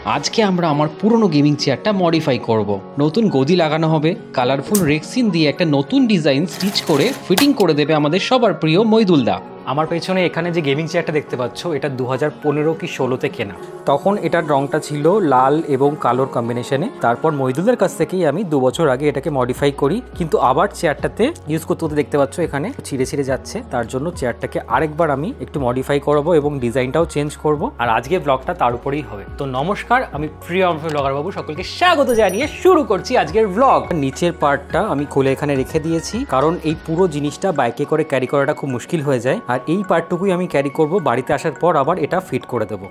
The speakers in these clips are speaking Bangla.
আজকে আমরা আমার পুরনো গেমিং চেয়ারটা মডিফাই করব। নতুন গদি লাগানো হবে, কালারফুল রেক্সিন দিয়ে একটা নতুন ডিজাইন স্টিচ করে ফিটিং করে দেবে আমাদের সবার প্রিয় মইদুলদা। আমার পেছনে এখানে যে গেমিং চেয়ারটা দেখতে পাচ্ছ, এটা 2015 কি 16তে কেনা। তখন এটার রংটা ছিল লাল এবং কালোর কম্বিনেশনে। তারপর মইদুলদার কাছ থেকেই আমি 2 বছর আগে এটাকে মডিফাই করি, কিন্তু আবার চেয়ারটাতে ইউজ করতে করতে দেখতে পাচ্ছ এখানে ছিঁড়ে ছিঁড়ে যাচ্ছে। তার জন্য চেয়ারটাকে আরেকবার আমি একটু মডিফাই করব এবং ডিজাইনটাও চেঞ্জ করব। আর আজকে ব্লগটা তার উপরেই হবে। তো নমস্কার, আমি প্রিয় ব্লগার বাবু, সকলকে স্বাগত জানিয়ে শুরু করছি আজকের ব্লগ। নিচের পার্টটা আমি খুলে এখানে রেখে দিয়েছি, কারণ এই পুরো জিনিসটা বাইকে করে ক্যারি করাটা খুব মুশকিল হয়ে যায়। আর এই পার্টটুকুই আমি ক্যারি করব, বাড়িতে আসার পর আবার এটা ফিট করে দেব।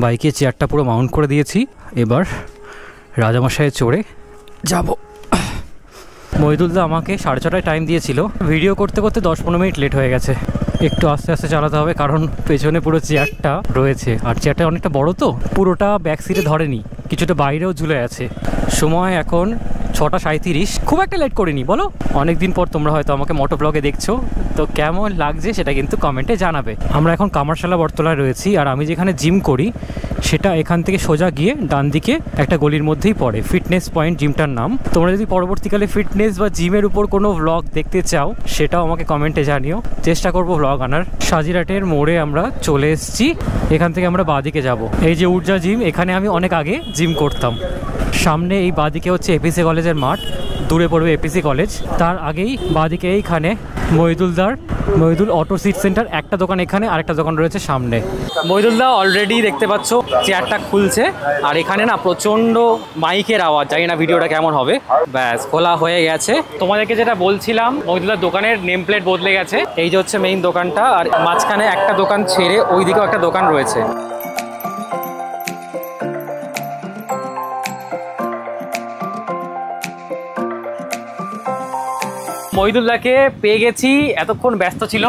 বাইকে চেয়ারটা পুরো মাউন্ট করে দিয়েছি, এবার রাজামশাইয়ে চড়ে যাব। মইদুলদা আমাকে 6:30টায় টাইম দিয়েছিল, ভিডিও করতে করতে 10-15 মিনিট লেট হয়ে গেছে। একটু আস্তে আস্তে চালাতে হবে, কারণ পেছনে পুরো চেয়ারটা রয়েছে আর চেয়ারটা অনেকটা বড়, তো পুরোটা ব্যাক সিটে ধরেনি, কিছুটা বাইরেও ঝুলে আছে। সময় এখন 6:37, খুব একটা লেট করিনি বলো। অনেকদিন পর তোমরা হয়তো আমাকে মোটো ব্লগে দেখছো, তো কেমন লাগছে সেটা কিন্তু কমেন্টে জানাবে। আমরা এখন কামারশালা বটতলায় রয়েছি, আর আমি যেখানে জিম করি সেটা এখান থেকে সোজা গিয়ে ডান দিকে একটা গলির মধ্যেই পড়ে, ফিটনেস পয়েন্ট জিমটার নাম। তোমরা যদি পরবর্তীকালে ফিটনেস বা জিমের উপর কোনো ব্লগ দেখতে চাও, সেটাও আমাকে কমেন্টে জানিও, চেষ্টা করবো ব্লগ আনার। সাজিরাটের মোড়ে আমরা চলে এসেছি, এখান থেকে আমরা বাঁদিকে যাব। এই যে উর্জা জিম, এখানে আমি অনেক আগে জিম করতাম। সামনে এই বাঁদিকে হচ্ছে এপিসি কলেজের মাঠ, দূরে পড়বে এপিসি কলেজ। তার আগেই বাঁদিকে এইখানে মইদুল অটো সিট সেন্টার, একটা দোকান এখানে, আরেকটা দোকান রয়েছে সামনে। মইদুলদা অলরেডি দেখতে পাচ্ছ চেয়ারটা খুলছে, আর এখানে না প্রচন্ড মাইকের আওয়াজ, জানি না ভিডিওটা কেমন হবে। ব্যাস, খোলা হয়ে গেছে। তোমাদেরকে যেটা বলছিলাম, মইদুলদার দোকানের নেম প্লেট বদলে গেছে। এই যে হচ্ছে মেইন দোকানটা, আর মাঝখানে একটা দোকান ছেড়ে ওই দিকেও একটা দোকান রয়েছে। মইদুলদাকে পেয়ে গেছি, এতক্ষণ ব্যস্ত ছিল,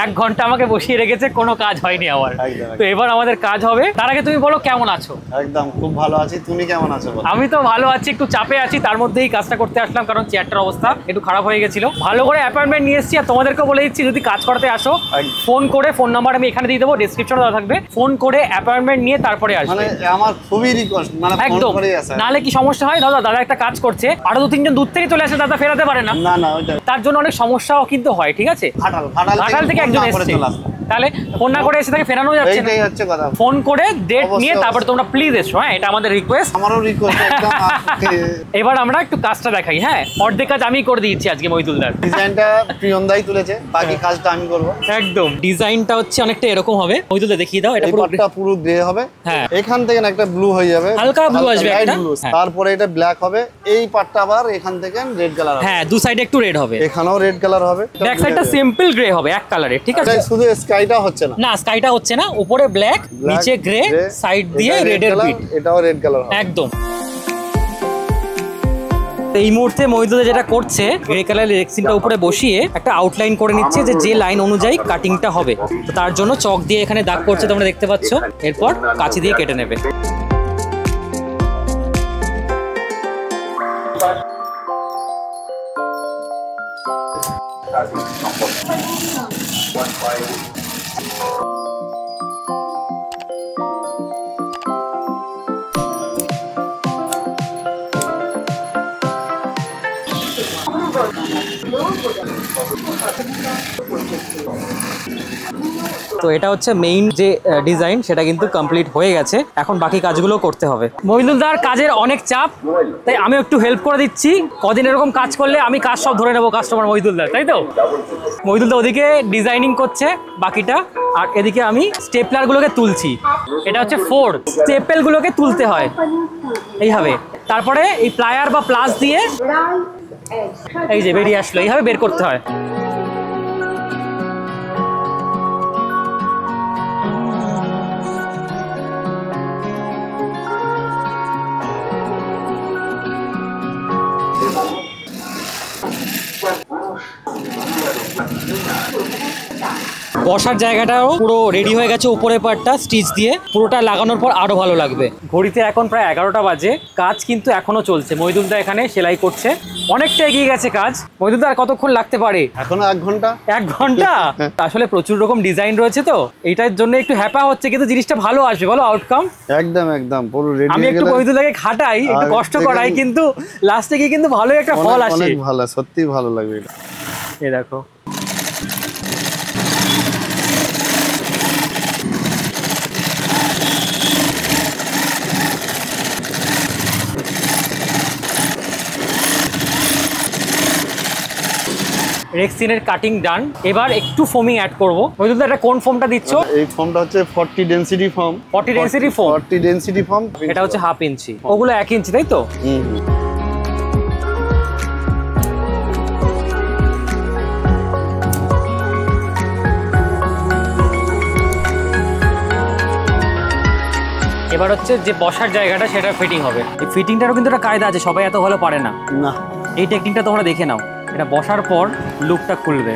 1 ঘন্টা আমাকে বসিয়ে রেখেছে, কোনো কাজ হয়নি আমার। তো এবার আমাদের কাজ হবে। তার আগে তুমি বলো কেমন আছো? একদম খুব ভালো আছি, তুমি কেমন আছো? আমি তো ভালো আছি, একটু চাপে আছি, তার মধ্যেই কাজটা করতে আসলাম, কারণ চেয়ারটার অবস্থা একটু খারাপ হয়ে গেছিল। ভালো করে অ্যাপয়েন্টমেন্ট নিয়ে এসেছি, আর তোমাদেরকে বলে দিচ্ছি যদি কাজ করতে আসো, ফোন করে, ফোন নাম্বার আমি এখানে দিয়ে দেবো, ডেসক্রিপশনে দেওয়া থাকবে, ফোন করে অ্যাপয়েন্টমেন্ট নিয়ে তারপরে আসবে। মানে আমার খুবই রিকোয়েস্ট, মানে একদম, নাহলে কি সমস্যা হয়, দাদা একটা কাজ করছে, আরো 2-3 জন দূর থেকে চলে আসে, দাদা ফেরাতে পারে না, না না ওইটা তার জন্য অনেক সমস্যাও কিন্তু হয়। ঠিক আছে, ঘাটাল থেকে একজন এসেছে, তাহলে ফোন না করে এসে তাকে ফেরানো যাচ্ছে না। এইটাই হচ্ছে কথা, ফোন করে ডেট নিয়ে তারপরে তোমরা প্লিজ এসো। হ্যাঁ, এটা আমাদের রিকোয়েস্ট, আমারও রিকোয়েস্ট একদম। এবার আমরা একটু কাজটা দেখাই। হ্যাঁ, অর্ধেক কাজ আমি করে দিয়েছি আজকে মইদুলদার। ডিজাইনটা প্রিয়ন্দাই তুলেছে, বাকি কাজটা আমি করব। একদম, ডিজাইনটা হচ্ছে অনেকটা এরকম হবে। মইদুলদা দেখিয়ে দাও, এটা পুরো গ্রে হবে। হ্যাঁ, এখান থেকে একটা ব্লু হয়ে যাবে, হালকা ব্লু আসবে একটা, তারপরে এটা ব্ল্যাক হবে। এই পার্টটা আবার এখান থেকে রেড কালার হবে। হ্যাঁ, দু সাইডে একটু রেড হবে, এখানেও রেড কালার হবে। ব্যাক সাইডটা সিম্পল গ্রে হবে, এক কালারে। ঠিক আছে, শুধু স্কাইটা হচ্ছে না, না স্কাইটা হচ্ছে না, উপরে ব্ল্যাক, নিচে গ্রে, সাইড দিয়ে রেডের বিট, এটাও রেড কালার হবে একদম। এই মুহূর্তে মইদুলদা যেটা করছে, গ্রে কালারের রেক্সিনটা উপরে বসিয়ে একটা আউটলাইন করে নিচ্ছে, যে লাইন অনুযায়ী কাটিংটা হবে। তো তার জন্য চক দিয়ে এখানে দাগ করছে, তোমরা দেখতে পাচ্ছ। এরপর কাঁচি দিয়ে কেটে নেবে। তো এটা হচ্ছে মেইন যে ডিজাইন, সেটা কিন্তু কমপ্লিট হয়ে গেছে। এখন বাকি কাজগুলো করতে হবে। মইদুলদার কাজের অনেক চাপ, তাই আমি একটু হেল্প করে দিচ্ছি। কদিন এরকম কাজ করলে আমি কাজ সব ধরে নেবো কাস্টমার মইদুলদার, তাই তো? মইদুলদা ওদিকে ডিজাইনিং করছে বাকিটা, আর এদিকে আমি স্টেপলারগুলোকে তুলছি। এটা হচ্ছে ফোর্ড, স্টেপেলগুলোকে তুলতে হয় এইভাবে, তারপরে এই প্লায়ার বা প্লাস দিয়ে এই যে বেরিয়ে আসলো, এইভাবে বের করতে হয়। বসার জায়গাটাও পুরো রেডি হয়ে গেছে, উপরের পার্টটা স্টিচ দিয়ে পুরোটা লাগানোর পর আরো ভালো লাগবে। ঘড়িতে এখন প্রায় 11টা বাজে, কাজ কিন্তু এখনো চলছে। মইদুলদা এখানে সেলাই করছে, অনেকটা এগিয়ে গেছে কাজ। মইদুলদা আর কতক্ষণ লাগতে পারে? এখনো 1 ঘন্টা। 1 ঘন্টা? আসলে প্রচুর রকম ডিজাইন রয়েছে তো এইটার জন্য একটু হ্যাপা হচ্ছে, কিন্তু জিনিসটা ভালো আসবে বলো আউটকাম। একদম পুরো রেডি আমি একটু মইদুলদাকে খাটাই, একটু কষ্ট করাই, কিন্তু লাস্টে গিয়ে কিন্তু ভালো একটা ফল আসে। অনেক ভালো, সত্যি ভালো লাগবে এটা। এই দেখো রেক্সিনের কাটিং ডান। এবার একটু ফোমিং অ্যাড করবো। মইদুলদা এটা কোন ফোমটা দিচ্ছ? এই ফোমটা হচ্ছে 40 density foam. 40 density foam? 40 density foam. এটা হচ্ছে 1/2 ইঞ্চি, ওগুলো 1 ইঞ্চি, তাই তো? এবার হচ্ছে যে বসার জায়গাটা সেটা ফিটিং হবে। এই ফিটিংটারও কিন্তু একটা কায়দা আছে, সবাই এত ভালো পারে না। এই টেকনিকটা তোমরা দেখে নাও, এটা বসার পর লুকটা খুলবে।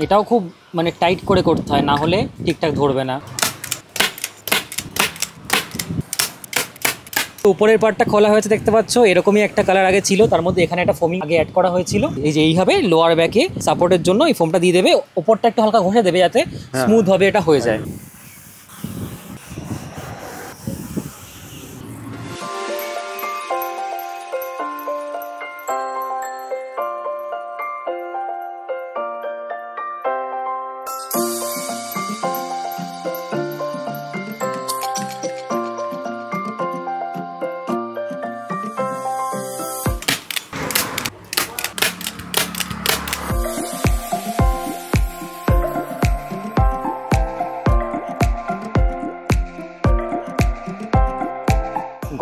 এটাও খুব মানে টাইট করে করতে হয়, না হলে ঠিকঠাক ধরবে না। উপরের পার্টটা খোলা হয়েছে দেখতে পাচ্ছ, এরকমই একটা কালার আগে ছিল, তার মধ্যে এখানে একটা ফোমিং আগে অ্যাড করা হয়েছিল। এই যে এইভাবে লোয়ার ব্যাকে সাপোর্টের জন্য এই ফোমটা দিয়ে দেবে, উপরটা একটু হালকা ঘষে দেবে যাতে স্মুথ হবে এটা হয়ে যায়।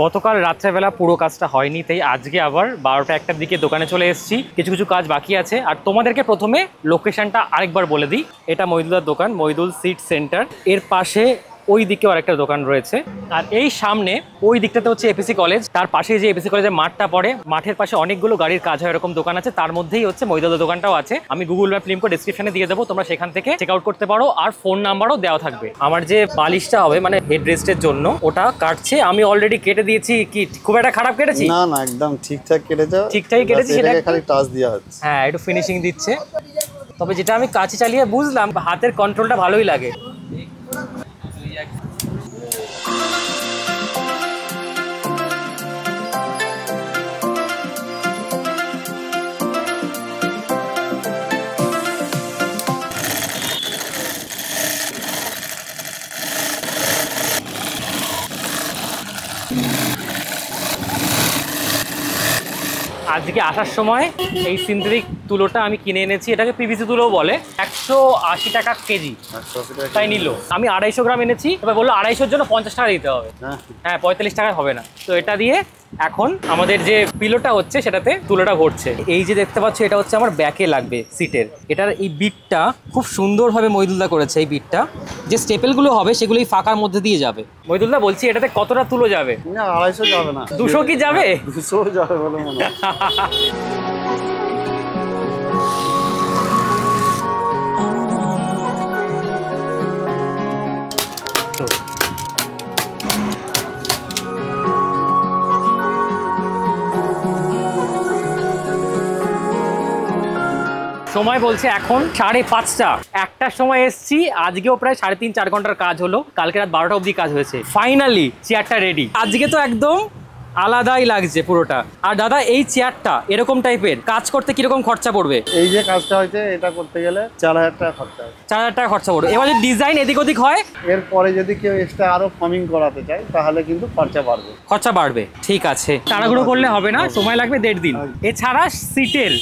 গতকাল রাত্রেবেলা পুরো কাজটা হয়নি, তাই আজকে আবার 12টা 1টার দিকে দোকানে চলে এসেছি। কিছু কাজ বাকি আছে। আর তোমাদেরকে প্রথমে লোকেশনটা আরেকবার বলে দিই। এটা মইদুলদার দোকান, মইদুল সিট সেন্টার। এর পাশে ওই দিকেও আরেকটা দোকান রয়েছে, আর এই সামনে ওই দিকটাতে হচ্ছে এপিসি কলেজ। তার পাশে যে এপিসি কলেজের মাঠটা পড়ে, মাঠের পাশে অনেকগুলো গাড়ির কাজ হয় এরকম দোকান আছে, তার মধ্যেই হচ্ছে মইদুলদার দোকানটাও আছে। আমি গুগল ম্যাপ লিংক ডেসক্রিপশনে দিয়ে দেবো, তোমরা সেখান থেকে চেক আউট করতে পারো। আর ফোন নাম্বারও দেওয়া থাকবে। আমার যে বালিশটা হবে মানে হেড রেস্টের জন্য, ওটা কাটছে। আমি অলরেডি কেটে দিয়েছি। কি খুব একটা খারাপ কেটেছি? না একদম ঠিকঠাক কেটেছো। ঠিকঠাকই কেটেছি, সেটা খালি টাচ দেওয়া হচ্ছে। হ্যাঁ, একটু ফিনিশিং দিচ্ছে। তবে যেটা আমি কাছে চালিয়ে বুঝলাম, হাতের কন্ট্রোলটা ভালোই লাগে। আজকে আসার সময় এই সিনথেটিক তুলোটা আমি কিনে এনেছি। এটাকে পিভিসি তুলো বলে। 180 টাকা কেজি তাই নিল। আমি 250 গ্রাম এনেছি। এবার বললো 250-র জন্য 50 টাকা দিতে হবে। হ্যাঁ, 45 টাকায় হবে না। তো এটা দিয়ে এখন আমাদের যে পিলোটা হচ্ছে সেটাতে তুলোটা ভরছে। এই যে দেখতে পাচ্ছ, এটা হচ্ছে আমার ব্যাকে লাগবে সিটের। এটার এই বিটটা খুব সুন্দরভাবে মইদুলদা করেছে। এই বিটটা যে স্টেপেলগুলো হবে সেগুলো এই ফাঁকার মধ্যে দিয়ে যাবে। মইদুলদা বলছি, এটাতে কতটা তুলো যাবে? না 250 যাবে না। 200 কি যাবে? 200 যাবে বলে মনে হয়। সময় বলছে এখন 5:30। 1টার সময় এসছি, আজকেও প্রায় 3.5-4 ঘন্টার কাজ হলো। কালকে রাত 12টা অবধি কাজ হয়েছে। ফাইনালি চেয়ারটা রেডি। আজকে তো একদম আলাদাই লাগছে পুরোটা। আর দাদা, এই চেয়ারটা এরকম টাইপের কাজ করতে কিরকম খরচা পড়বে? এই যে কাজটা হয়েছে, এটা করতে গেলে 4000 টাকা খরচা হবে। 4000 টাকা খরচা পড়বে। এবার যদি ডিজাইন এদিক ওদিক হয়, এরপরে যদি কেউ এক্সট্রা আরো ফর্মিং করাতে চায়, তাহলে কিন্তু খরচা বাড়বে। ঠিক আছে, তাড়াহুড়ো করলে হবে না, সময় লাগবে 1.5 দিন। এছাড়া সিটের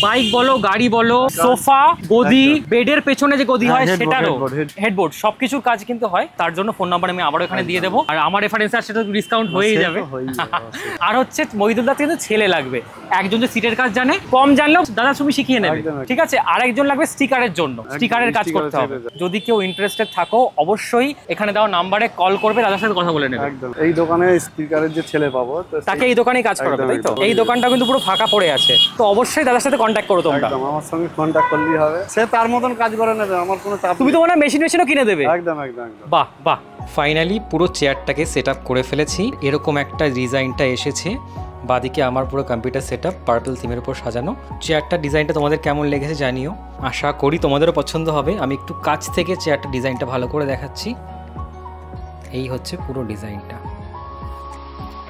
বাইক বলো, গাড়ি বলো, সোফা, গদি, বেডের পেছনে যে গদি হয় সেটারও, হেডবোর্ড, সবকিছুর কাজ কিন্তু হয়। তার জন্য ফোন নাম্বার আমি আবারও এখানে দিয়ে দেবো, আর আমার রেফারেন্স আর সেটা ডিসকাউন্ট হয়েই যাবে। আর হচ্ছে মহিদুলদা কিন্তু ছেলে লাগবে, একজন যে সিটের কাজ জানে, কম জানলেও দাদা তুমি শিখিয়ে নেবে, ঠিক আছে? আর একজন লাগবে স্টিকারের জন্য, স্টিকারের কাজ করতে হবে। যদি কেউ ইন্টারেস্টেড থাকো অবশ্যই এখানে দেওয়া নাম্বারে কল করবে, দাদার সাথে কথা বলে নেবে। এই দোকানে স্টিকারের যে ছেলে পাবো তাকে এই দোকানেই কাজ করাবে, তাই তো? এই দোকানটা কিন্তু পুরো ফাঁকা পড়ে আছে, তো অবশ্যই দাদার সাথে কন্ট্যাক্ট করো তোমরা। আমার সঙ্গে কন্ট্যাক্ট করলেই হবে, সে তার মতন কাজ করে নেবে, আমার কোনো চাপ। তুমি তো মনে হয় মেশিনও কিনে দেবে। একদম। বাহ বাহ, ফাইনালি পুরো চেয়ারটাকে সেট আপ করে ফেলেছি। এরকম একটা ডিজাইনটা এসেছে, বাদিকে আমার পুরো কম্পিউটার সেট আপ পার্পল থিমের উপর সাজানো। চেয়ারটা ডিজাইনটা তোমাদের কেমন লেগেছে জানিও, আশা করি তোমাদেরও পছন্দ হবে। আমি একটু কাছ থেকে চেয়ারটা ডিজাইনটা ভালো করে দেখাচ্ছি। এই হচ্ছে পুরো ডিজাইনটা,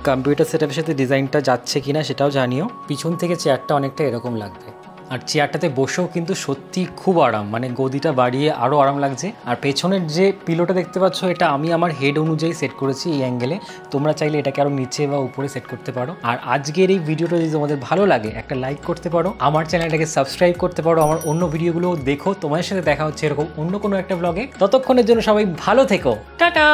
কম্পিউটার সেট আপের সাথে ডিজাইনটা যাচ্ছে কিনা সেটাও জানিও। পিছন থেকে চেয়ারটা অনেকটা এরকম লাগবে, আর চেয়ারটাতে বসেও কিন্তু সত্যি খুব আরাম, মানে গদিটা বাড়িয়ে আরও আরাম লাগছে। আর পেছনের যে পিলোটা দেখতে পাচ্ছ, এটা আমি আমার হেড অনুযায়ী সেট করেছি এই অ্যাঙ্গেলে, তোমরা চাইলে এটাকে আরও নিচে বা উপরে সেট করতে পারো। আর আজকের এই ভিডিওটা যদি তোমাদের ভালো লাগে একটা লাইক করতে পারো, আমার চ্যানেলটাকে সাবস্ক্রাইব করতে পারো, আমার অন্য ভিডিওগুলো দেখো। তোমাদের সাথে দেখা হচ্ছে এরকম অন্য কোনো একটা ব্লগে, ততক্ষণের জন্য সবাই ভালো থেকো, টাটা।